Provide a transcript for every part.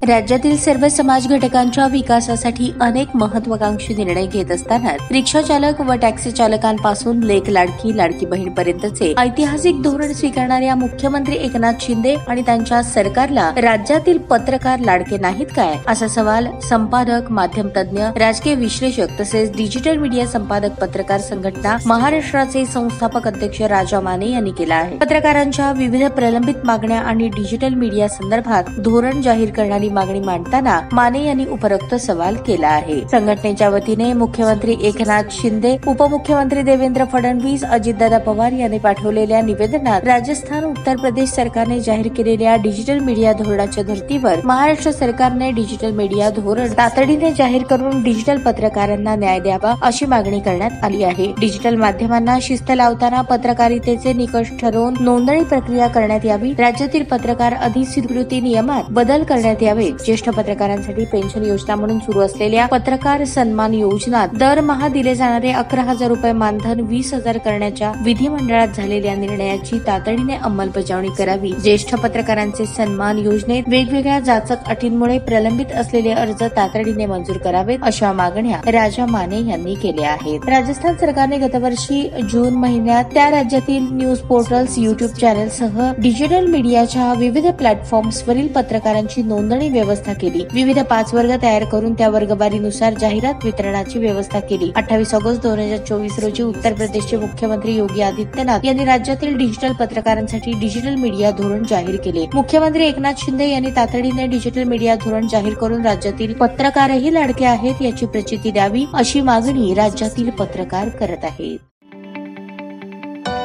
राज्यातील सर्व समाज घटकांच्या विकासासाठी अनेक महत्वाकांक्षी निर्णय घेत असताना रिक्षा चालक व टॅक्सी चालकांपासून लेक लाडकी लाडकी बहीणपर्यंतचे ऐतिहासिक धोरण स्वीकारणाऱ्या मुख्यमंत्री एकनाथ शिंदे आणि त्यांच्या सरकारला राज्यातील पत्रकार लाडके नाहीत काय, असा सवाल संपादक, माध्यम तज्ञ, राजकीय विश्लेषक तसेच डिजिटल मीडिया संपादक पत्रकार संघटना महाराष्ट्राचे संस्थापक अध्यक्ष राजा माने यांनी केला आहे। पत्रकारांच्या विविध प्रलंबित मागण्या आणि डिजिटल मीडिया संदर्भात धोरण जाहीर करणारी मागणी मांडताना माने यांनी उपरोक्त सवाल केला आहे। संघटनेच्या वतीने मुख्यमंत्री एकनाथ शिंदे, उपमुख्यमंत्री देवेंद्र फडणवीस, अजितदादा पवार यांनी पाठवलेल्या निवेदनात राजस्थान, उत्तर प्रदेश सरकारने जाहीर केलेल्या डिजिटल मीडिया धोरणाच्या धर्तीवर महाराष्ट्र सरकारने डिजिटल मीडिया धोरण तातडीने जाहीर करून डिजिटल पत्रकारांना न्याय द्यावा अशी मागणी करण्यात आली आहे। डिजिटल माध्यमांना शिस्त लावताना पत्रकारितेचे निकष ठरवून नोंदणी प्रक्रिया करण्यात यावी। राज्यातील पत्रकार अधिस्वीकृती नियमात बदल करण्यात यावे। ज्येष्ठ पत्रकारांसाठी पेन्शन योजना म्हणून सुरू असलेल्या पत्रकार सन्मान योजनात दरमहा दिले जाणारे 11,000 रुपये मानधन 20,000 करण्याच्या विधिमंडळात झालेल्या निर्णयाची तातडीने अंमलबजावणी करावी। ज्येष्ठ पत्रकारांचे सन्मान योजनेत वेगवेगळ्या जाचक अटींमुळे प्रलंबित असलेले अर्ज तातडीने मंजूर करावेत, अशा मागण्या राजा माने यांनी केल्या आहेत। राजस्थान सरकारने गतवर्षी जून महिन्यात त्या राज्यातील न्यूज पोर्टल्स, युट्यूब चॅनेलसह डिजिटल मीडियाच्या विविध प्लॅटफॉर्म्सवरील पत्रकारांची नोंदणी व्यवस्था केली। विविध 5 वर्ग तयार करून त्या वर्गवारीनुसार जाहिरात वितरणाची व्यवस्था केली। 28 ऑगस्ट 2024 रोजी उत्तर प्रदेशचे मुख्यमंत्री योगी आदित्यनाथ यांनी राज्यातील डिजिटल पत्रकारांसाठी डिजिटल मीडिया धोरण जाहीर केले। मुख्यमंत्री एकनाथ शिंदे यांनी तातडीने डिजिटल मीडिया धोरण जाहीर करून राज्यातील पत्रकारही लाडके आहेत याची प्रचिती द्यावी, अशी मागणी राज्यातील पत्रकार करत आहेत।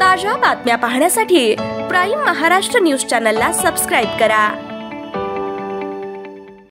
ताज्या बातम्या पाहण्यासाठी प्राईम महाराष्ट्र न्यूज चॅनलला सबस्क्राईब करा।